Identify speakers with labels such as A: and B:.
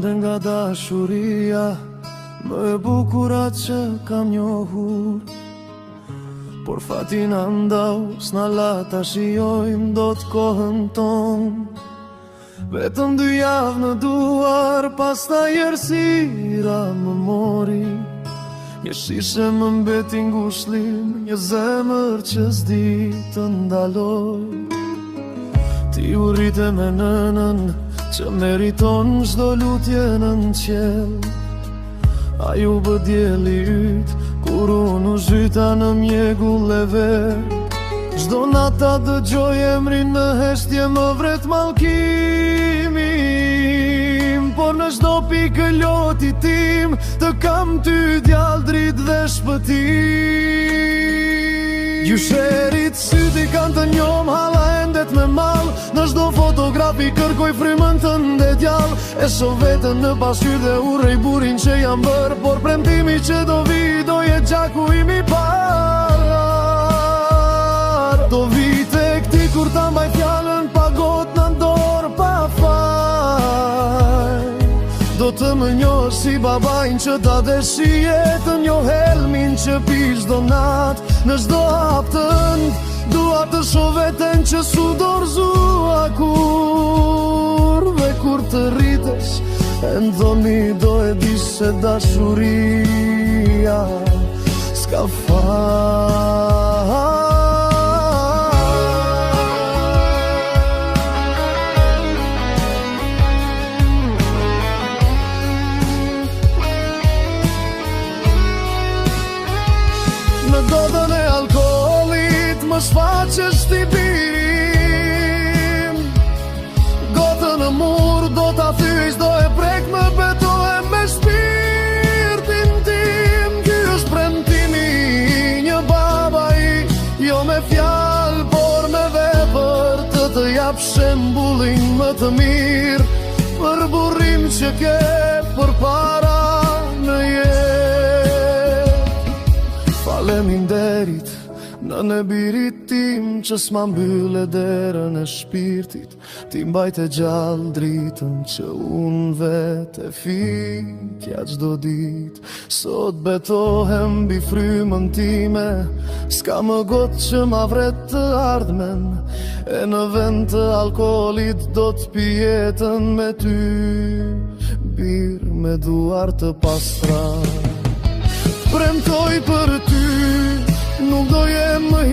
A: ende nga dashuria, më e bukura që kam njohur. Por fati na ndau, s'na la ta shijojmë dot kohën ton. Vetëm 2 javë në duar, pastaj errësira më mori. Një shishe më mbeti ngushëllim, një zemër që s'di të ndaloj. Ti u rrite me nënën, që meriton çdo lutje nën qell. A ju bë djeli yt, kur unë u zhyta në mjegull e ver. Çdo nata dëgjoj emrin në heshtje, më vret mallkimi im. Por në çdo pikë loti tim, të kam ty djallë dritë dhe shpëtim. Gjysherit syti kanë të njom, hala endet me mal. Në çdo fotografi kërkoj frymën tënde djallë. E shoh veten në pasqyrë dhe urrej burin që jam bërë. Por premtimi që do vi, do jetë gjaku im i parë. Do vi tek ti kur ta mbaj fjallën, pa gotë në dorë, pa faj. Do të më njohësh si babajnë që ta deshi jetën, jo helmin që pi çdo natë. Në çdo hap tënd, dua të shoh veten që s'u dorëzua kur. Dhe kur të rritesh, e ndoni do e di se dashuria s'ka faj. Në dodën e alkoolit më shfaqesh ti birim. Gotën në mur do ta thyj, do e prek më betohem me shpirtin tim. Ky është premtimi i një babai, jo me fjalë por me vepër, të jap shembullin më të mirë për burrim që ke përpara në jetë. Faleminderit në nebirit tim që s'ma mbyllë derën e shpirtit. Ti mbajte gjallë dritën që unë vetë e fikja çdo ditë. Sot betohem mbi frymën time, s'ka më gotë që ma vret të ardhmen. E në vend të alkoolit do t'pi jetën me ty, birë me duar të pastra. Premtoj për ty, nuk do jem më